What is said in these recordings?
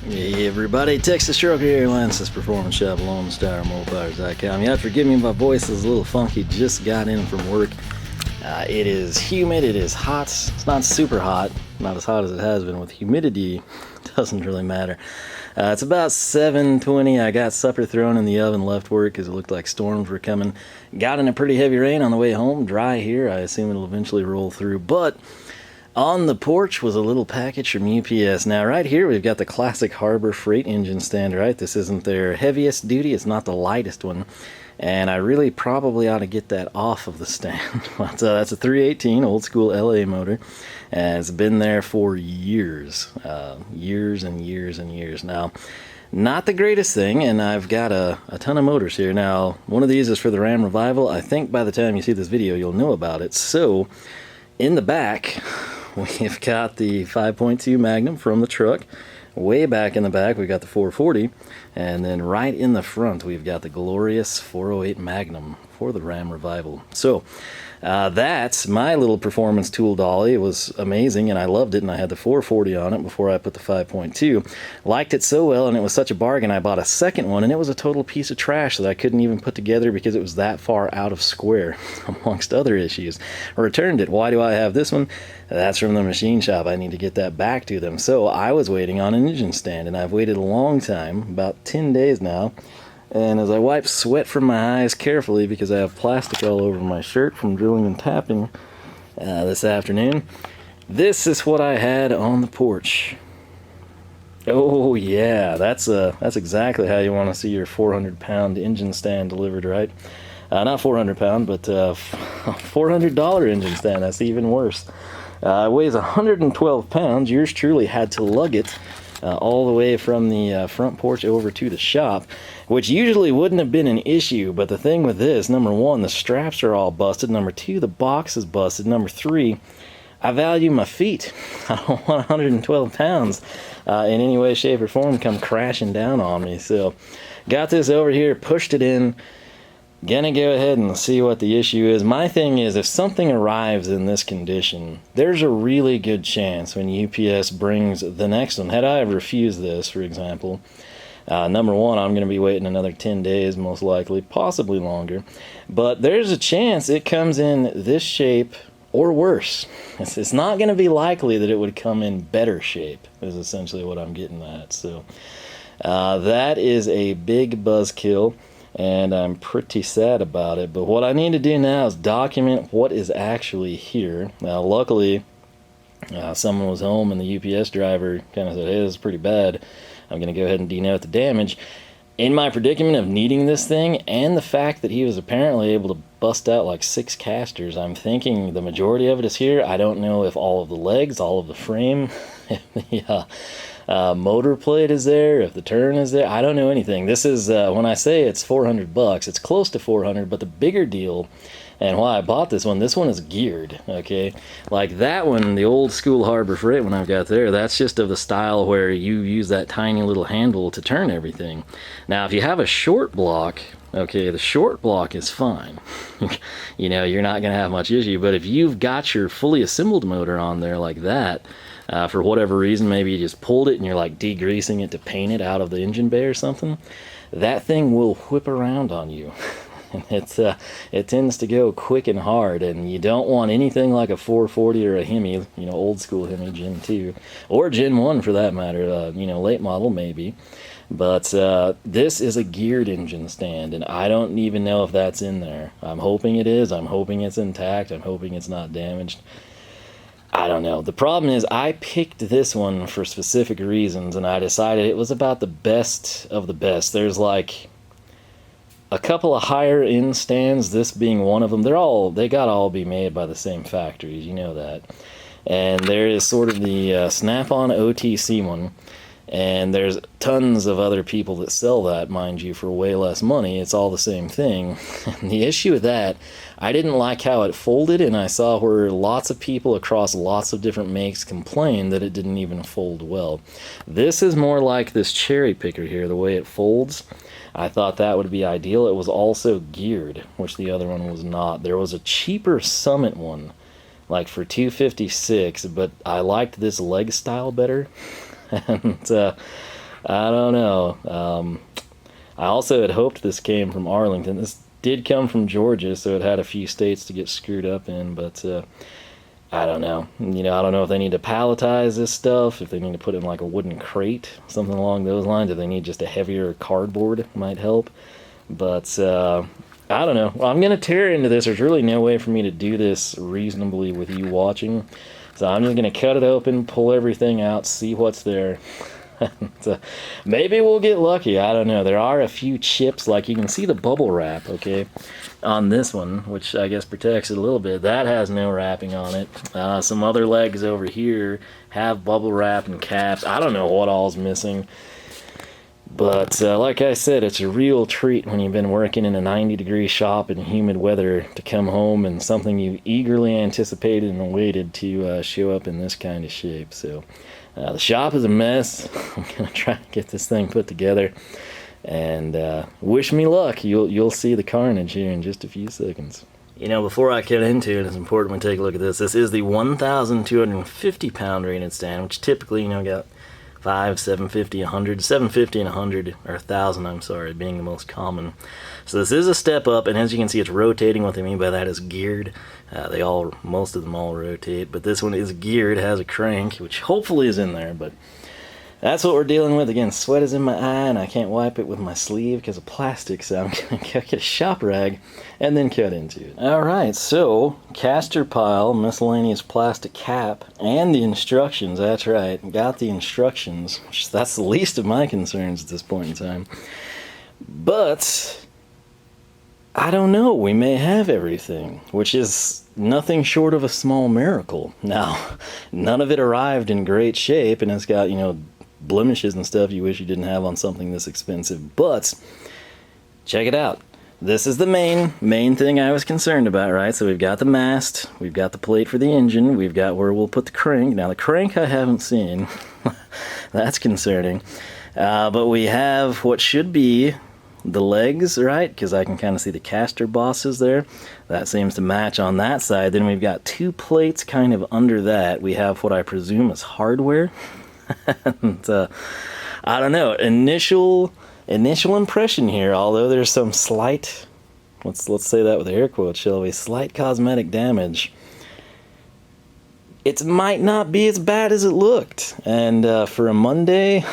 Hey everybody, Texas Trucker here, Lance's Performance Shop, Lone Star Mopars.com. You have to forgive me, my voice is a little funky, just got in from work. It is humid, it is hot, it's not super hot, not as hot as it has been with humidity, doesn't really matter. It's about 7:20, I got supper thrown in the oven, left work because it looked like storms were coming. Got in a pretty heavy rain on the way home, dry here, I assume it'll eventually roll through, but on the porch was a little package from UPS. Now right here we've got the classic Harbor Freight engine stand, right? This isn't their heaviest duty, it's not the lightest one. And I really probably ought to get that off of the stand. But that's a 318 old school LA motor. And it's been there for years. Years and years and years. Now, not the greatest thing, and I've got a ton of motors here. Now, one of these is for the Ram Revival. I think by the time you see this video you'll know about it. So, in the back, we've got the 5.2 Magnum from the truck. Way back in the back, we've got the 440. And then right in the front, we've got the glorious 408 Magnum for the Ram Revival. So, that's my little performance tool dolly. It was amazing, and I loved it, and I had the 440 on it before I put the 5.2. Liked it so well, and it was such a bargain, I bought a second one, and it was a total piece of trash that I couldn't even put together because it was that far out of square, amongst other issues. I returned it. Why do I have this one? That's from the machine shop. I need to get that back to them. So I was waiting on an engine stand, and I've waited a long time, about 10 days now. And as I wipe sweat from my eyes carefully because I have plastic all over my shirt from drilling and tapping this afternoon, this is what I had on the porch. Oh yeah, that's exactly how you want to see your 400-pound engine stand delivered, right? Not 400 pound, but $400 engine stand. That's even worse. It weighs 112 pounds. Yours truly had to lug it all the way from the front porch over to the shop, which usually wouldn't have been an issue. But the thing with this, number one, the straps are all busted. Number two, the box is busted. Number three, I value my feet. I don't want 112 pounds in any way, shape, or form come crashing down on me. So got this over here, pushed it in. Gonna go ahead and see what the issue is. My thing is, if something arrives in this condition, there's a really good chance when UPS brings the next one. Had I refused this, for example, number one, I'm going to be waiting another 10 days, most likely, possibly longer. But there's a chance it comes in this shape or worse. It's not going to be likely that it would come in better shape, is essentially what I'm getting at. So that is a big buzzkill, and I'm pretty sad about it. But what I need to do now is document what is actually here. Now, luckily, someone was home, and the UPS driver kind of said, hey, this is pretty bad. I'm going to go ahead and denote the damage. In my predicament of needing this thing, and the fact that he was apparently able to bust out like 6 casters, I'm thinking the majority of it is here. I don't know if all of the legs, all of the frame, if the motor plate is there, if the turn is there. I don't know anything. This is, when I say it's $400, it's close to 400, but the bigger deal, and why I bought this one is geared, okay? Like that one, the old school Harbor Freight one I've got there, that's just of the style where you use that tiny little handle to turn everything. Now, if you have a short block, okay, the short block is fine. You know, you're not going to have much issue, but if you've got your fully assembled motor on there like that, for whatever reason, maybe you just pulled it and you're like degreasing it to paint it out of the engine bay or something, that thing will whip around on you. It tends to go quick and hard, and you don't want anything like a 440 or a Hemi, you know, old school Hemi Gen 2, or Gen 1 for that matter, you know, late model maybe. But this is a geared engine stand, and I don't even know if that's in there. I'm hoping it is. I'm hoping it's intact. I'm hoping it's not damaged. I don't know. The problem is I picked this one for specific reasons, and I decided it was about the best of the best. There's like a couple of higher end stands, this being one of them. They gotta all be made by the same factories, you know that. And there is sort of the Snap-on OTC one, and there's tons of other people that sell that, mind you, for way less money. It's all the same thing. And the issue with that, I didn't like how it folded, and I saw where lots of people across lots of different makes complained that it didn't even fold well. This is more like this cherry picker here, the way it folds. I thought that would be ideal. It was also geared, which the other one was not. There was a cheaper Summit one, like for $256, but I liked this leg style better. And I don't know. I also had hoped this came from Arlington. This did come from Georgia, so it had a few states to get screwed up in, but I don't know. You know, I don't know if they need to palletize this stuff, if they need to put it in like a wooden crate, something along those lines, if they need just a heavier cardboard might help. But I don't know. I'm going to tear into this. There's really no way for me to do this reasonably with you watching. So I'm just going to cut it open, pull everything out, see what's there. So maybe we'll get lucky. I don't know. There are a few chips, like you can see the bubble wrap, okay, on this one, which I guess protects it a little bit. That has no wrapping on it. Some other legs over here have bubble wrap and caps. I don't know what all's missing. But like I said, it's a real treat when you've been working in a 90-degree shop in humid weather to come home and something you eagerly anticipated and waited to show up in this kind of shape. So the shop is a mess. I'm going to try to get this thing put together. And wish me luck. You'll see the carnage here in just a few seconds. You know, before I get into it, it's important we take a look at this. This is the 1,250 pound rated stand, which typically, you know, got 5, 750, 100, 750 and 100, or 1,000, I'm sorry, being the most common. So this is a step up, and as you can see, it's rotating. What they mean by that is geared. Most of them all rotate, but this one is geared, has a crank, which hopefully is in there, but that's what we're dealing with. Again, sweat is in my eye, and I can't wipe it with my sleeve because of plastic, so I'm going to get a shop rag and then cut into it. Alright, so caster pile, miscellaneous plastic cap, and the instructions. That's right, got the instructions, which that's the least of my concerns at this point in time. But I don't know, we may have everything, which is nothing short of a small miracle. Now, none of it arrived in great shape, and it's got, you know, blemishes and stuff you wish you didn't have on something this expensive. But check it out. This is the main thing I was concerned about, right? So we've got the mast, we've got the plate for the engine, we've got where we'll put the crank. Now the crank I haven't seen. That's concerning. But we have what should be the legs, right? Because I can kind of see the caster bosses there. That seems to match on that side. Then we've got two plates kind of under that. We have what I presume is hardware. And, I don't know, initial impression here, although there's some slight, let's say that with air quotes, shall we, slight cosmetic damage, it might not be as bad as it looked. And for a Monday,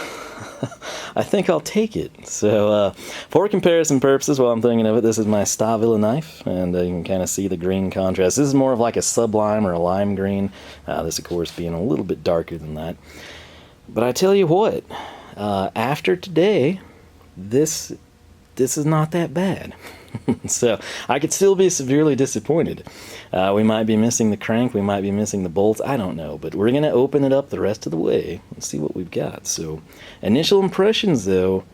I think I'll take it. So for comparison purposes, while I'm thinking of it, this is my Stahlwille knife, and you can kind of see the green contrast. This is more of like a Sublime or a lime green, this of course being a little bit darker than that. But I tell you what, after today, this is not that bad. So I could still be severely disappointed. We might be missing the crank, we might be missing the bolts, I don't know. But we're going to open it up the rest of the way and see what we've got. So initial impressions, though,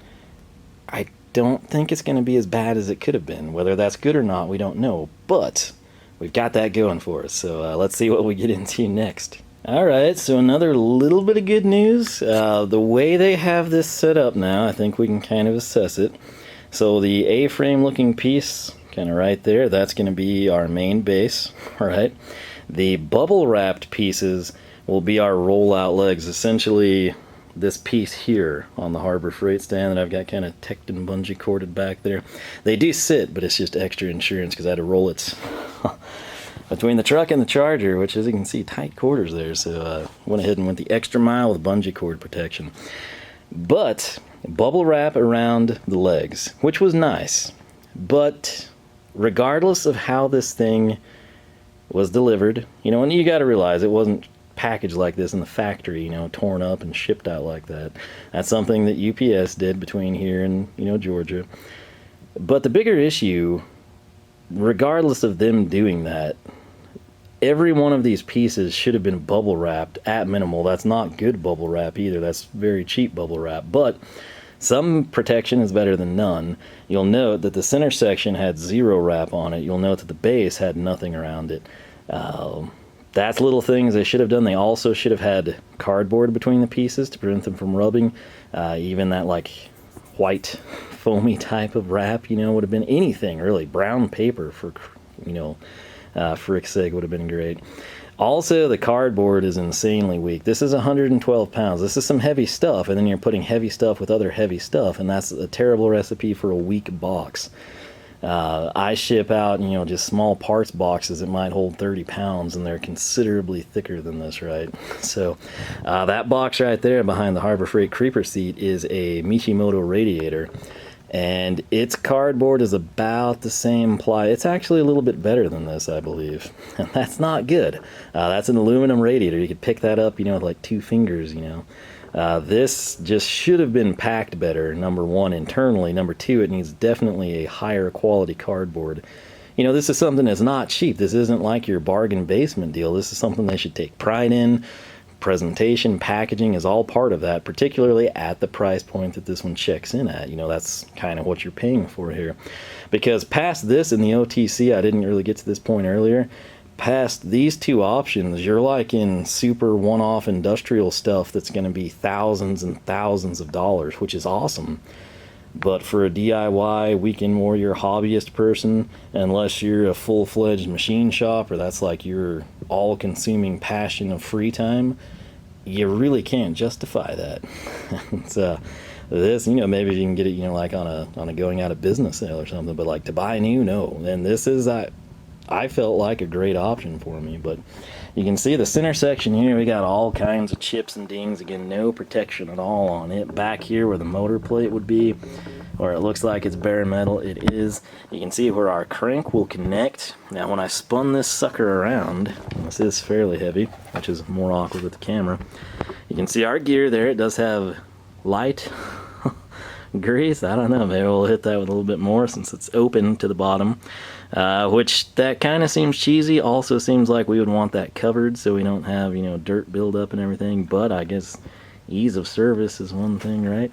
I don't think it's going to be as bad as it could have been. Whether that's good or not, we don't know. But we've got that going for us. So let's see what we get into next. Alright, so another little bit of good news. The way they have this set up now, I think we can kind of assess it. So the A-frame looking piece, kind of right there, that's going to be our main base, right? The bubble wrapped pieces will be our rollout legs, essentially this piece here on the Harbor Freight stand that I've got kind of teched and bungee corded back there. They do sit, but it's just extra insurance because I had to roll it between the truck and the Charger, which, as you can see, tight quarters there. So went ahead and went the extra mile with bungee cord protection. But bubble wrap around the legs, which was nice. But regardless of how this thing was delivered, you know, and you got to realize it wasn't packaged like this in the factory, you know, torn up and shipped out like that. That's something that UPS did between here and, you know, Georgia. But the bigger issue, regardless of them doing that, every one of these pieces should have been bubble wrapped at minimal. That's not good bubble wrap either. That's very cheap bubble wrap. But some protection is better than none. You'll note that the center section had zero wrap on it. You'll note that the base had nothing around it. That's little things they should have done. They also should have had cardboard between the pieces to prevent them from rubbing. Even that like white foamy type of wrap, you know, would have been anything really. Brown paper for, you know, frick's sake would have been great. Also, the cardboard is insanely weak. This is 112 pounds. This is some heavy stuff, and then you're putting heavy stuff with other heavy stuff, and that's a terrible recipe for a weak box. I ship out, you know, just small parts boxes that might hold 30 pounds, and they're considerably thicker than this, right? So that box right there behind the Harbor Freight creeper seat is a Mishimoto radiator, and its cardboard is about the same ply. It's actually a little bit better than this, I believe, and that's not good. That's an aluminum radiator. You could pick that up, you know, with like 2 fingers, you know. This just should have been packed better, number one, internally. Number two, it needs definitely a higher quality cardboard. You know, this is something that's not cheap. This isn't like your bargain basement deal. This is something they should take pride in. Presentation, packaging is all part of that, particularly at the price point that this one checks in at. You know, that's kind of what you're paying for here. Because past this in the OTC, I didn't really get to this point earlier, past these 2 options, you're like in super one-off industrial stuff that's going to be thousands and thousands of dollars, which is awesome. But for a DIY weekend warrior hobbyist person, unless you're a full-fledged machine shop or that's like your all-consuming passion of free time, you really can't justify that. So this, you know, maybe you can get it, you know, like on a going out of business sale or something, but like to buy new, no. And this is, I felt like a great option for me. But you can see the center section here, we got all kinds of chips and dings. Again, no protection at all on it. Back here where the motor plate would be, or it looks like it's bare metal, it is. You can see where our crank will connect. Now when I spun this sucker around, this is fairly heavy, which is more awkward with the camera, you can see our gear there. It does have light grease. I don't know, maybe we'll hit that with a little bit more since it's open to the bottom. Which that kind of seems cheesy. Also seems like we would want that covered so we don't have, you know, dirt buildup and everything. But I guess ease of service is one thing, right?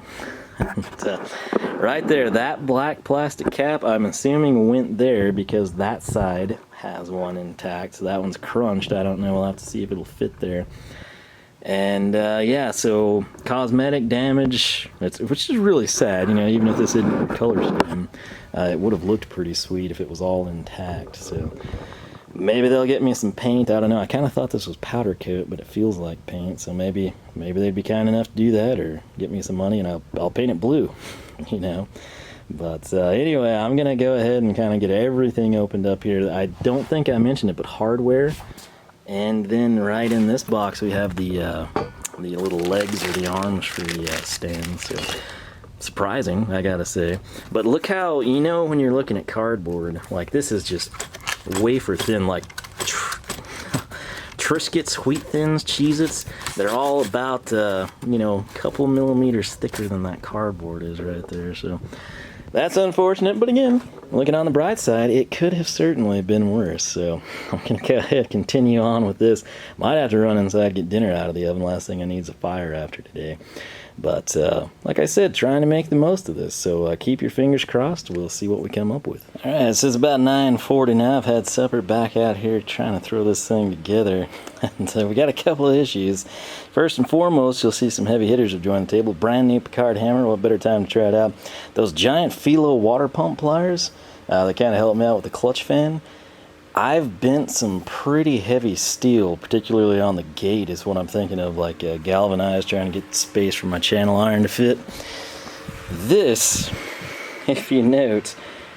Right there, that black plastic cap, I'm assuming went there because that side has one intact. So that one's crunched. I don't know. We'll have to see if it'll fit there. And yeah, so cosmetic damage, which is really sad, you know, even if this isn't color scheme, it would have looked pretty sweet if it was all intact. So maybe they'll get me some paint. I don't know. I kind of thought this was powder coat, but it feels like paint. So maybe they'd be kind enough to do that, or get me some money and I'll paint it blue, you know. But anyway, I'm gonna go ahead and kind of get everything opened up here. I don't think I mentioned it, but hardware. And then right in this box we have the little legs or the arms for the stand. So surprising, I gotta say. But look how, you know, when you're looking at cardboard, like this is just wafer thin, like Triscuits, Wheat Thins, Cheez-Its. They're all about, you know, a couple millimeters thicker than that cardboard is right there. So that's unfortunate, but again, looking on the bright side, it could have certainly been worse. So I'm going to go ahead and continue on with this. Might have to run inside, get dinner out of the oven. Last thing I need is a fire after today. But like I said, trying to make the most of this. So keep your fingers crossed. We'll see what we come up with. All right, this is about 9:40 now. I've had supper, back out here trying to throw this thing together. And we got a couple of issues. First and foremost, you'll see some heavy hitters have joined the table. Brand new Picard hammer. What better time to try it out? Those giant Philo water pump pliers. They kind of helped me out with the clutch fan. I've bent some pretty heavy steel, particularly on the gate is what I'm thinking of, like galvanized, trying to get space for my channel iron to fit. This, if you note,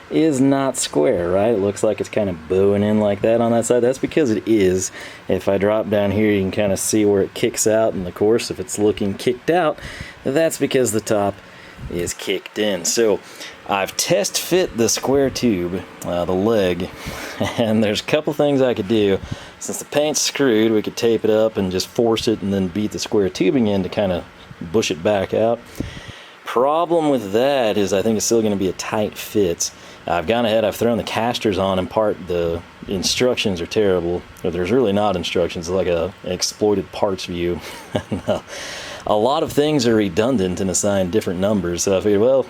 is not square, right? It looks like it's kind of bowing in like that on that side. That's because it is. If I drop down here, you can kind of see where it kicks out, and of course, if it's looking kicked out, that's because the top is kicked in. So I've test fit the square tube, the leg, and there's a couple things I could do. Since the paint's screwed, we could tape it up and just force it and then beat the square tubing in to kind of bush it back out. Problem with that is I think it's still going to be a tight fit. I've gone ahead, I've thrown the casters on. In part, the instructions are terrible, or there's really not instructions. It's like an exploited parts view. A lot of things are redundant and assigned different numbers, so I figured, well,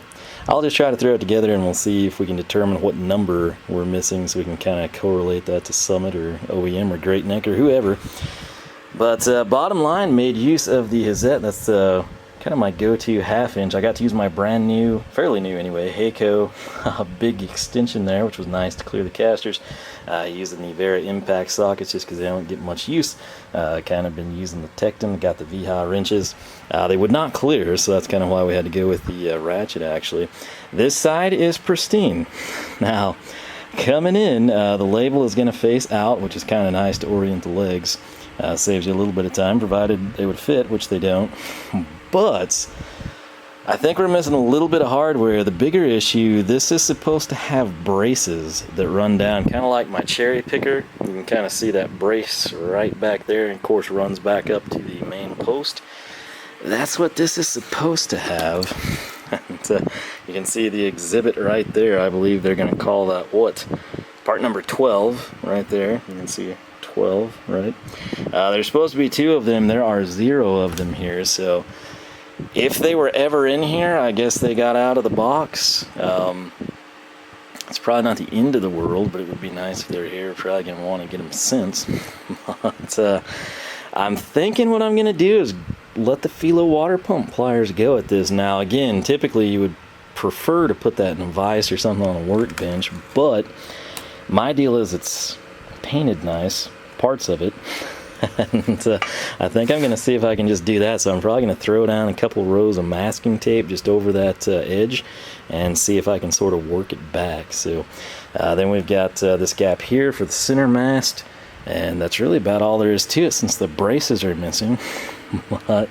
I'll just try to throw it together and we'll see if we can determine what number we're missing so we can kind of correlate that to Summit or OEM or Great Neck or whoever. But bottom line, made use of the Hazet. That's kind of my go-to 1/2 inch. I got to use my brand new, fairly new anyway, Heyco big extension there, which was nice to clear the casters. Using the Wera impact sockets just because they don't get much use. Kind of been using the Tecton, got the VHA wrenches. They would not clear, so that's kind of why we had to go with the ratchet actually. This side is pristine. Now, coming in, the label is going to face out, which is kind of nice to orient the legs. Saves you a little bit of time, provided they would fit, which they don't. But I think we're missing a little bit of hardware. The bigger issue, this is supposed to have braces that run down, kind of like my cherry picker. You can kind of see that brace right back there, and of course runs back up to the main post. That's what this is supposed to have. And, you can see the exhibit right there. I believe they're going to call that what? Part number 12 right there. You can see 12, right? There's supposed to be 2 of them. There are 0 of them here, so if they were ever in here, I guess they got out of the box. It's probably not the end of the world, but it would be nice if they were here. Probably going to want to get them since. But I'm thinking what I'm going to do is let the Philo water pump pliers go at this. Now, again, typically you would prefer to put that in a vise or something on a workbench, but my deal is it's painted nice, parts of it. And I think I'm going to see if I can just do that. So I'm probably going to throw down a couple rows of masking tape just over that edge and see if I can sort of work it back. So then we've got this gap here for the center mast, and that's really about all there is to it since the braces are missing. But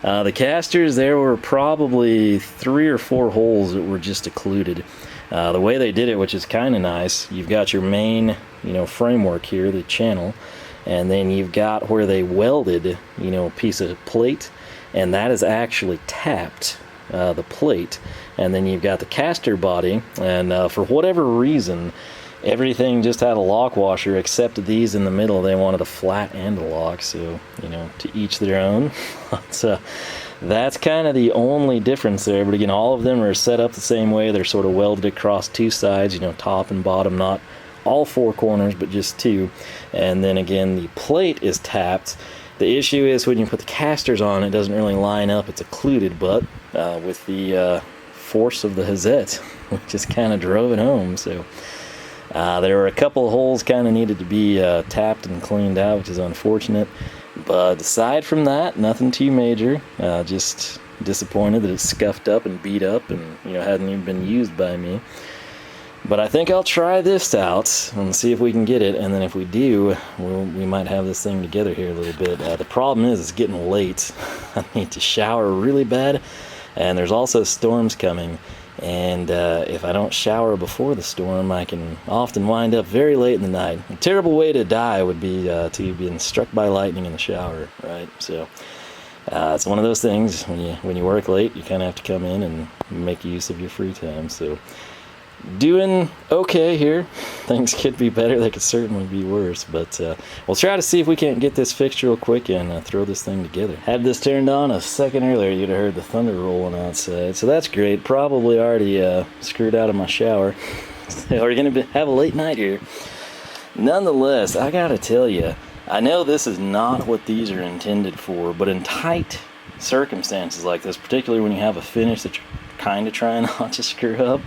the casters, there were probably 3 or 4 holes that were just occluded. The way they did it, which is kind of nice, you've got your main, framework here, the channel, and then you've got where they welded, a piece of plate, and that is actually tapped, the plate. And then you've got the caster body, and for whatever reason, everything just had a lock washer except these in the middle. They wanted a flat and a lock, so, to each their own. But, that's kind of the only difference there. But again, all of them are set up the same way. They're sort of welded across 2 sides, top and bottom, not all 4 corners, but just 2. And then again, the plate is tapped. The issue is when you put the casters on, it doesn't really line up. It's occluded, but with the force of the Hazet, we just kind of drove it home. So there were a couple of holes kind of needed to be tapped and cleaned out, which is unfortunate. But aside from that, nothing too major. Just disappointed that it's scuffed up and beat up and hadn't even been used by me. But I think I'll try this out and see if we can get it, and then if we do, we might have this thing together here a little bit. The problem is it's getting late. I need to shower really bad, and there's also storms coming. And if I don't shower before the storm, I can often wind up very late in the night. A terrible way to die would be to being struck by lightning in the shower, right? So it's one of those things, when you work late, you kind of have to come in and make use of your free time. So doing okay here. Things could be better. They could certainly be worse, but we'll try to see if we can't get this fixed real quick and throw this thing together. Had this turned on a second earlier, you'd have heard the thunder rolling outside, so that's great. Probably already screwed out of my shower. We're gonna have a late night here. Nonetheless, I gotta tell you, I know this is not what these are intended for, but in tight circumstances like this, particularly when you have a finish that you're kind of trying not to screw up,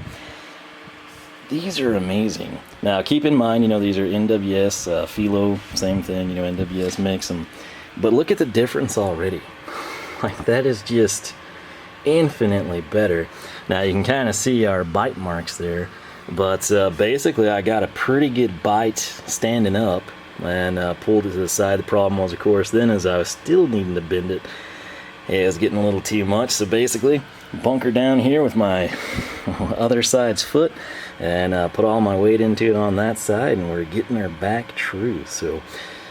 these are amazing. Now, keep in mind, these are NWS, Philo, same thing, NWS makes them. But look at the difference already. Like, that is just infinitely better. Now, you can kind of see our bite marks there. But basically, I got a pretty good bite standing up and pulled it to the side. The problem was, of course, then as I was still needing to bend it, it was getting a little too much. So basically, bunker down here with my other side's foot and put all my weight into it on that side, and we're getting her back true. So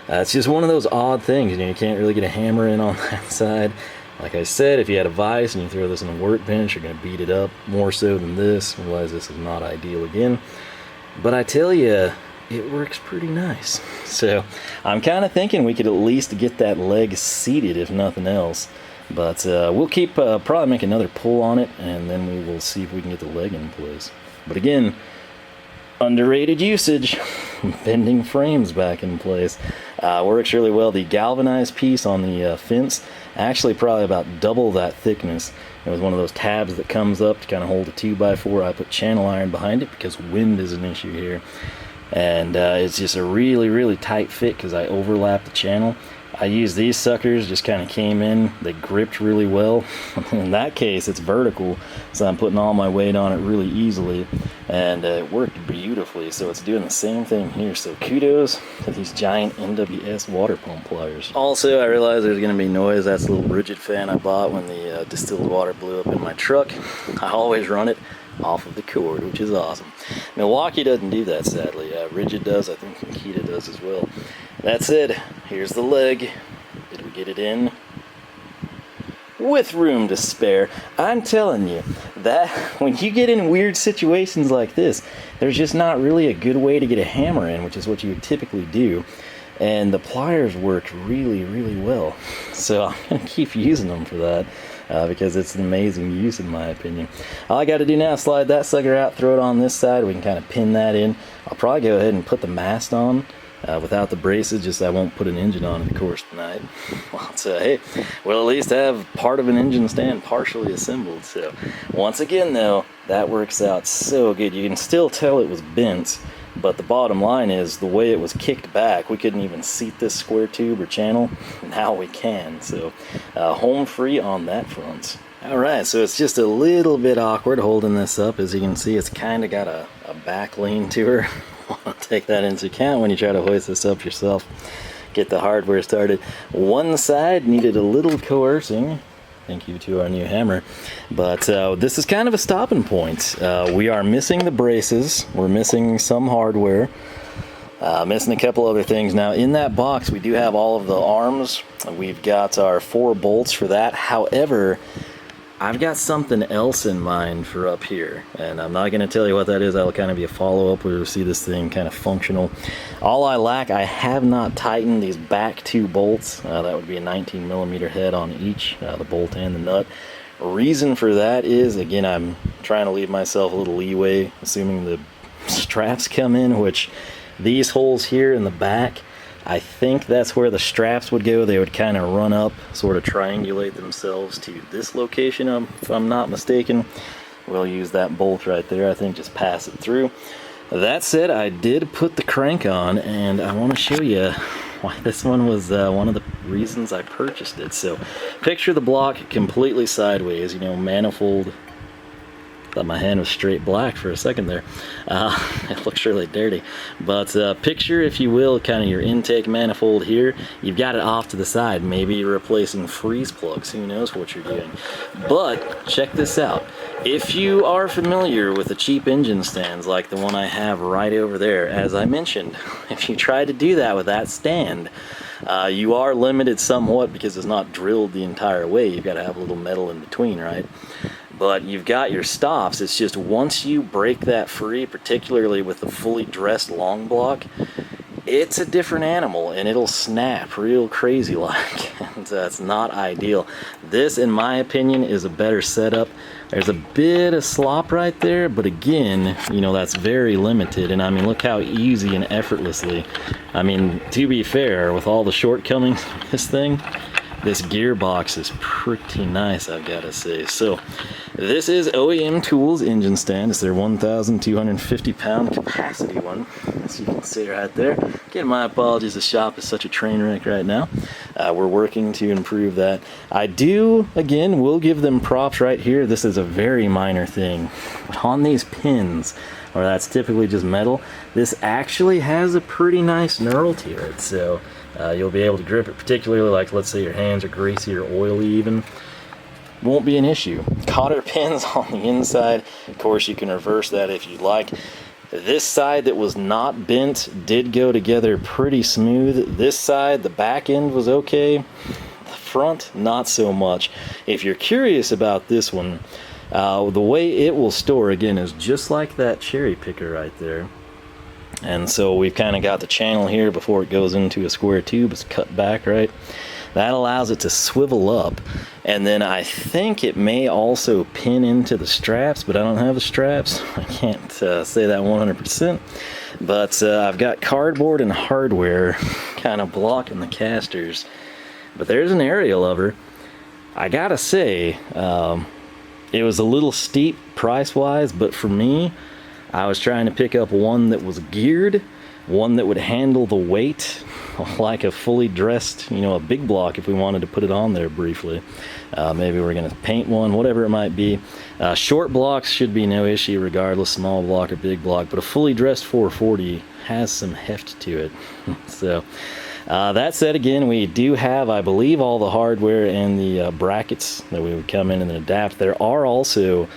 it's just one of those odd things. You can't really get a hammer in on that side. Like I said, if you had a vise and you throw this in a workbench, you're going to beat it up more so than this. Otherwise, this is not ideal again. But I tell you, it works pretty nice. So I'm kind of thinking we could at least get that leg seated, if nothing else. But we'll keep probably make another pull on it, and then we will see if we can get the leg in place. But again, underrated usage, bending frames back in place. Works really well. The galvanized piece on the fence, actually probably about double that thickness. It was one of those tabs that comes up to kind of hold a 2x4. I put channel iron behind it because wind is an issue here. And it's just a really tight fit because I overlapped the channel. I used these suckers, just kind of came in, they gripped really well. In that case, it's vertical, so I'm putting all my weight on it really easily, and it worked beautifully. So it's doing the same thing here. So kudos to these giant NWS water pump pliers. Also, I realized there's going to be noise. That's a little Ridgid Fan I bought when the distilled water blew up in my truck. I always run it off of the cord, which is awesome. Milwaukee doesn't do that, sadly. Ridgid does. I think Makita does as well. That's it. Here's the leg. Did we get it in? With room to spare. I'm telling you that when you get in weird situations like this, there's just not really a good way to get a hammer in, which is what you would typically do. And the pliers worked really well. So I'm going to keep using them for that. Because it's an amazing use in my opinion. All I got to do now is slide that sucker out, throw it on this side. We can kind of pin that in. I'll probably go ahead and put the mast on without the braces, just I won't put an engine on it, of course, tonight. Well, so, hey, we'll at least have part of an engine stand partially assembled. So once again though, that works out so good. You can still tell it was bent, but the bottom line is the way it was kicked back, we couldn't even seat this square tube or channel. Now we can. So home free on that front. Alright, so it's just a little bit awkward holding this up. As you can see, it's kind of got a back lean to her. Take that into account when you try to hoist this up yourself. Get the hardware started. One side needed a little coercing. Thank you to our new hammer. But this is kind of a stopping point. We are missing the braces. We're missing some hardware. Missing a couple other things. Now in that box we do have all of the arms. We've got our 4 bolts for that. However, I've got something else in mind for up here, and I'm not going to tell you what that is. That'll kind of be a follow-up where you'll see this thing kind of functional. All I lack, I have not tightened these back 2 bolts. That would be a 19mm head on each, the bolt and the nut. Reason for that is, again, I'm trying to leave myself a little leeway, assuming the straps come in, which these holes here in the back, I think that's where the straps would go. They would kind of run up, sort of triangulate themselves to this location, if I'm not mistaken. We'll use that bolt right there. I think just pass it through. That said, I did put the crank on, and I want to show you why this one was one of the reasons I purchased it. So picture the block completely sideways, you know, manifold. Thought my hand was straight black for a second there. It looks really dirty. But picture, if you will, kind of your intake manifold here. You've got it off to the side. Maybe you're replacing freeze plugs. Who knows what you're doing. But check this out. If you are familiar with the cheap engine stands like the one I have right over there, as I mentioned, if you try to do that with that stand, you are limited somewhat because it's not drilled the entire way. You've got to have a little metal in between, right? But you've got your stops. It's just once you break that free, particularly with the fully dressed long block, it's a different animal and it'll snap real crazy like. And it's not ideal. This, in my opinion, is a better setup. There's a bit of slop right there, but again, you know, that's very limited. And I mean, look how easy and effortlessly, I mean, to be fair, with all the shortcomings of this thing, this gearbox is pretty nice, I've got to say. So this is OEM Tools engine stand. It's their 1,250 pound capacity one, as you can see right there. Again, my apologies, the shop is such a train wreck right now. We're working to improve that. I do, again, will give them props right here. This is a very minor thing. But on these pins, or that's typically just metal, this actually has a pretty nice knurl to it. So you'll be able to grip it, particularly like, let's say your hands are greasy or oily even. Won't be an issue. Cotter pins on the inside. Of course, you can reverse that if you'd like. This side that was not bent did go together pretty smooth. This side, the back end was okay. The front, not so much. If you're curious about this one, the way it will store, again, is just like that cherry picker right there. And so we've kind of got the channel here before it goes into a square tube. It's cut back, right? That allows it to swivel up, and then I think it may also pin into the straps, but I don't have the straps. I can't say that 100%. But I've got cardboard and hardware kind of blocking the casters. But there's an area lover. I gotta say, it was a little steep price-wise, but for me, I was trying to pick up one that was geared, one that would handle the weight like a fully dressed, you know, a big block if we wanted to put it on there briefly. Maybe we're going to paint one, whatever it might be. Short blocks should be no issue regardless, small block or big block, but a fully dressed 440 has some heft to it. So that said, again, we do have, I believe, all the hardware and the brackets that we would come in and adapt. There are also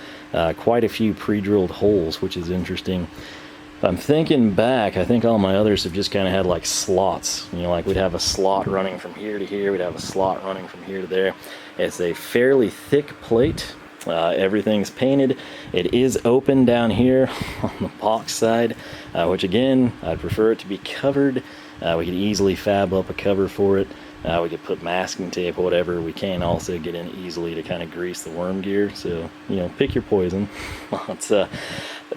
quite a few pre-drilled holes, which is interesting. If I'm thinking back, I think all my others have just kind of had like slots. You know, like we'd have a slot running from here to here, we'd have a slot running from here to there. It's a fairly thick plate. Everything's painted. It is open down here on the box side, which again, I'd prefer it to be covered. We could easily fab up a cover for it. We could put masking tape or whatever. We can also get in easily to kind of grease the worm gear. So, you know, pick your poison. It's,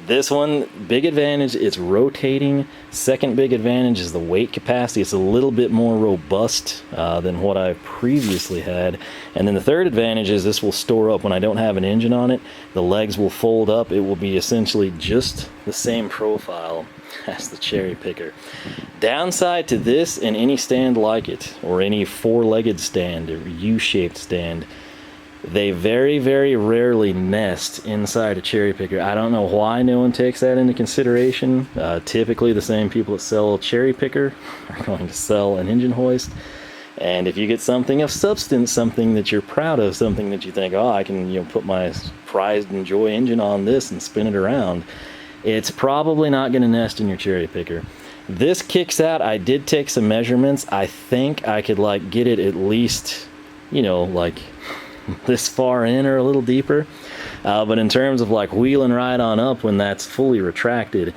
this one, big advantage, it's rotating. Second big advantage is the weight capacity. It's a little bit more robust than what I previously had. And then the third advantage is this will store up when I don't have an engine on it. The legs will fold up. It will be essentially just the same profile as the cherry picker. Downside to this and any stand like it, or any four-legged stand or U-shaped stand, they very, very rarely nest inside a cherry picker. I don't know why no one takes that into consideration. Typically the same people that sell a cherry picker are going to sell an engine hoist. And if you get something of substance, something that you're proud of, something that you think, oh, I can, you know, put my prized and joy engine on this and spin it around, it's probably not going to nest in your cherry picker. This kicks out. I did take some measurements. I think I could like get it at least, you know, like this far in or a little deeper. But in terms of like wheeling right on up when that's fully retracted,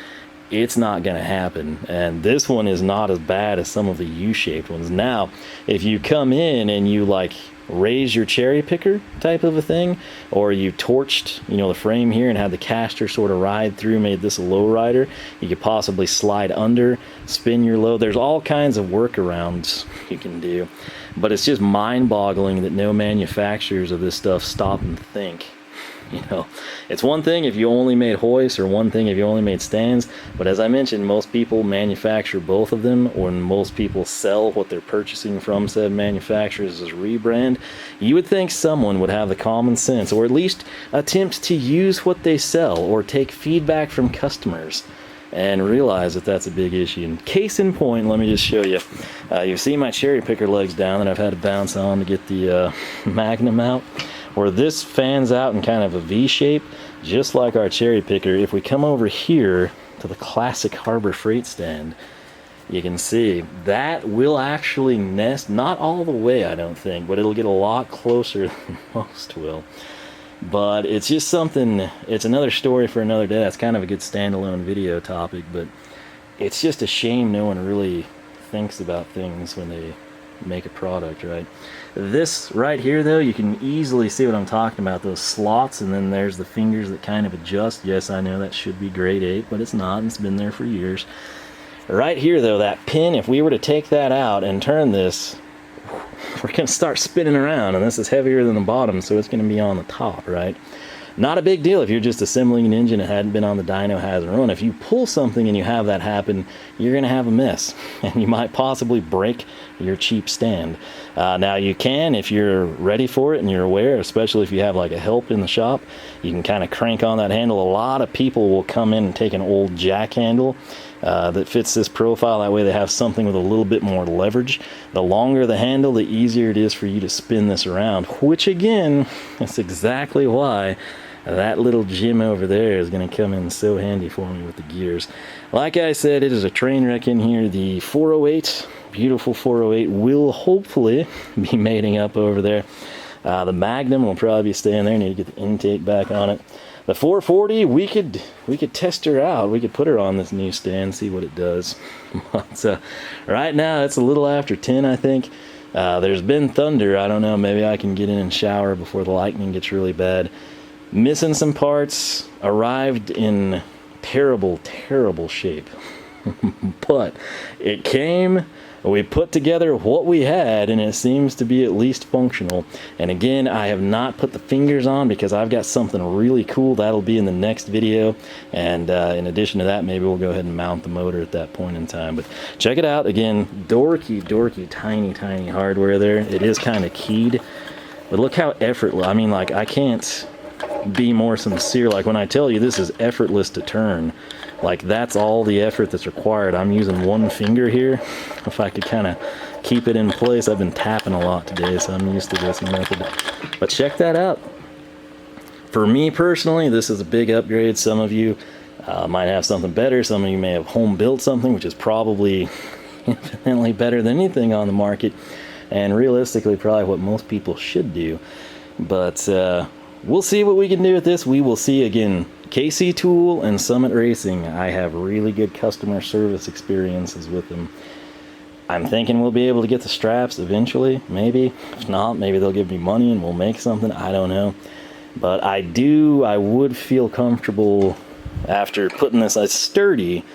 it's not going to happen. And this one is not as bad as some of the U-shaped ones. Now, if you come in and you like raise your cherry picker type of a thing, or you torched, you know, the frame here and had the caster sort of ride through, made this a low rider, you could possibly slide under, spin your load. There's all kinds of workarounds you can do, but it's just mind-boggling that no manufacturers of this stuff stop and think. You know, it's one thing if you only made hoists, or one thing if you only made stands, but as I mentioned, most people manufacture both of them, or most people sell what they're purchasing from said manufacturers as rebrand. You would think someone would have the common sense, or at least attempt to use what they sell, or take feedback from customers, and realize that that's a big issue. And case in point, let me just show you. You see my cherry picker legs down that I've had to bounce on to get the Magnum out, where this fans out in kind of a V shape, just like our cherry picker. If we come over here to the classic Harbor Freight stand, you can see that will actually nest, not all the way I don't think, but it'll get a lot closer than most will. But it's just something, it's another story for another day. That's kind of a good standalone video topic, but it's just a shame no one really thinks about things when they make a product, right? This right here though, you can easily see what I'm talking about, those slots, and then there's the fingers that kind of adjust. Yes, I know that should be grade 8, but it's not, it's been there for years. Right here though, that pin, if we were to take that out and turn this, we're going to start spinning around, and this is heavier than the bottom, so it's going to be on the top, right? Not a big deal if you're just assembling an engine that hadn't been on the dyno, hasn't run. If you pull something and you have that happen, you're going to have a mess, and you might possibly break your cheap stand. Now you can, if you're ready for it and you're aware, especially if you have like a help in the shop, you can kind of crank on that handle. A lot of people will come in and take an old jack handle that fits this profile. That way they have something with a little bit more leverage. The longer the handle, the easier it is for you to spin this around, which again, that's exactly why that little gem over there is going to come in so handy for me with the gears. Like I said, it is a train wreck in here. The 408, beautiful 408, will hopefully be mating up over there. The Magnum will probably be staying there. Need to get the intake back on it. The 440, we could test her out. We could put her on this new stand, see what it does. But, right now, it's a little after 10, I think. There's been thunder. I don't know. Maybe I can get in and shower before the lightning gets really bad. Missing some parts. Arrived in terrible, terrible shape. But it came, we put together what we had, and it seems to be at least functional. And again, I have not put the fingers on because I've got something really cool that'll be in the next video. And in addition to that, maybe we'll go ahead and mount the motor at that point in time. But check it out. Again, dorky, tiny hardware there. It is kind of keyed, but look how effortless. I mean, like, I can't be more sincere. Like, when I tell you this is effortless to turn, like, that's all the effort that's required. I'm using one finger here. If I could kind of keep it in place. I've been tapping a lot today, so I'm used to this method. But check that out. For me personally, this is a big upgrade. Some of you might have something better. Some of you may have home built something, which is probably infinitely better than anything on the market, and realistically probably what most people should do. But we'll see what we can do with this. We will see. Again, KC Tool and Summit Racing, I have really good customer service experiences with them. I'm thinking we'll be able to get the straps eventually, maybe. If not, maybe they'll give me money and we'll make something. I don't know. But I would feel comfortable after putting this. It's sturdy,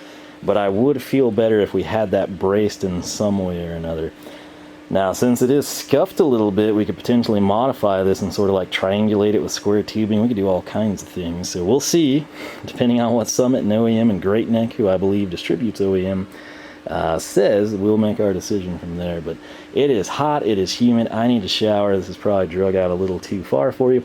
but I would feel better if we had that braced in some way or another. Now, since it is scuffed a little bit, we could potentially modify this and sort of like triangulate it with square tubing. We could do all kinds of things. So we'll see, depending on what Summit and OEM and Great Neck, who I believe distributes OEM, says. We'll make our decision from there. But it is hot, it is humid, I need to shower. This is probably drug out a little too far for you.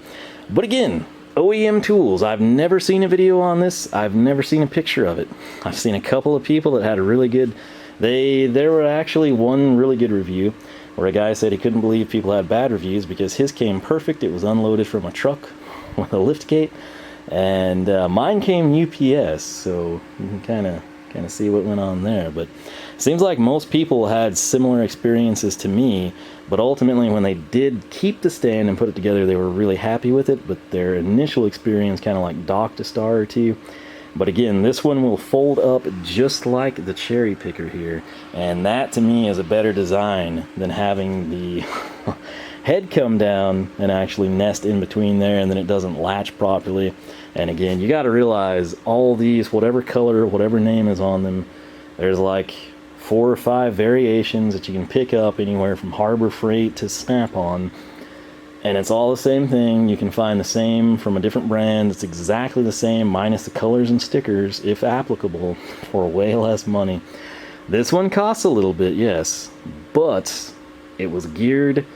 But again, OEM tools. I've never seen a video on this. I've never seen a picture of it. I've seen a couple of people that had a really good... There were actually one really good review where a guy said he couldn't believe people had bad reviews because his came perfect. It was unloaded from a truck with a lift gate, and mine came UPS, so you can kind of see what went on there. But it seems like most people had similar experiences to me, but ultimately when they did keep the stand and put it together, they were really happy with it. But their initial experience kind of like docked a star or two. But again, this one will fold up just like the cherry picker here, and that to me is a better design than having the head come down and actually nest in between there, and then it doesn't latch properly. And again, you got to realize all these, whatever color, whatever name is on them, there's like 4 or 5 variations that you can pick up anywhere from Harbor Freight to Snap-on. And it's all the same thing. You can find the same from a different brand. It's exactly the same, minus the colors and stickers, if applicable, for way less money. This one costs a little bit, yes, but it was geared,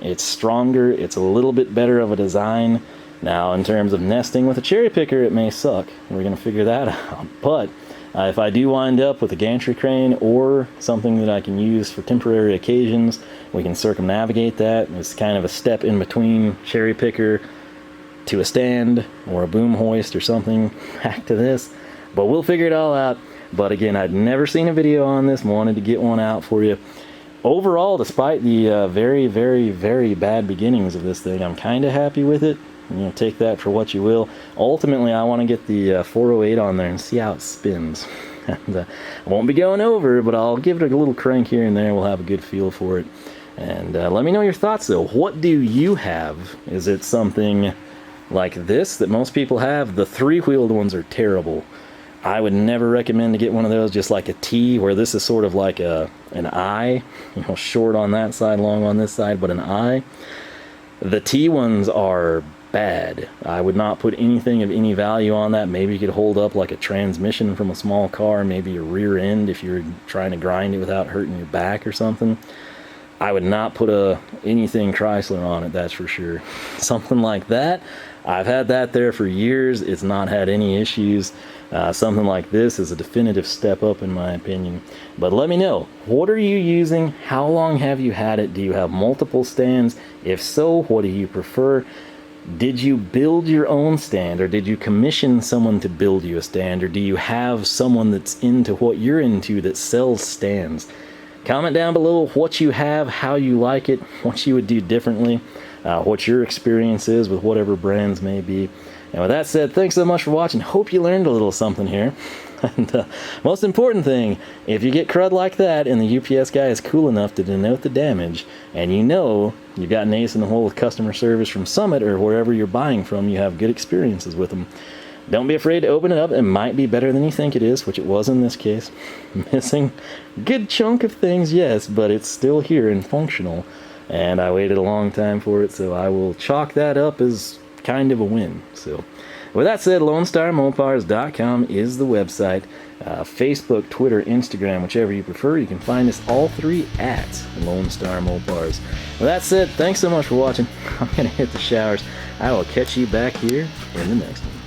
it's stronger, it's a little bit better of a design. Now, in terms of nesting with a cherry picker, it may suck. We're going to figure that out. But if I do wind up with a gantry crane or something that I can use for temporary occasions, we can circumnavigate that. It's kind of a step in between cherry picker to a stand or a boom hoist or something back to this. But we'll figure it all out. But again, I'd never seen a video on this. Wanted to get one out for you. Overall, despite the very bad beginnings of this thing, I'm kind of happy with it. You know, take that for what you will. Ultimately, I want to get the 408 on there and see how it spins. And I won't be going over, but I'll give it a little crank here and there. We'll have a good feel for it. And let me know your thoughts, though. What do you have? Is it something like this that most people have? The 3-wheeled ones are terrible. I would never recommend to get one of those, just like a T, where this is sort of like an I. You know, short on that side, long on this side, but an I. The T ones are bad. I would not put anything of any value on that. Maybe you could hold up like a transmission from a small car, maybe a rear end if you're trying to grind it without hurting your back or something. I would not put anything Chrysler on it, that's for sure. Something like that. I've had that there for years. It's not had any issues. Something like this is a definitive step up in my opinion. But let me know, what are you using? How long have you had it? Do you have multiple stands? If so, what do you prefer? Did you build your own stand, or did you commission someone to build you a stand, or do you have someone that's into what you're into that sells stands? Comment down below what you have, how you like it, what you would do differently, what your experience is with whatever brands may be. And with that said, thanks so much for watching. Hope you learned a little something here. And most important thing, if you get crud like that and the UPS guy is cool enough to denote the damage, and you know you've got an ace in the hole with customer service from Summit or wherever you're buying from, you have good experiences with them, Don't be afraid to open it up. It might be better than you think it is, which it was in this case. Missing a good chunk of things, yes, but it's still here and functional. And I waited a long time for it, so I will chalk that up as kind of a win. So, with that said, LoneStarMopars.com is the website. Facebook, Twitter, Instagram, whichever you prefer. You can find us all three at Lone Star Mopars. With that said, thanks so much for watching. I'm going to hit the showers. I will catch you back here in the next one.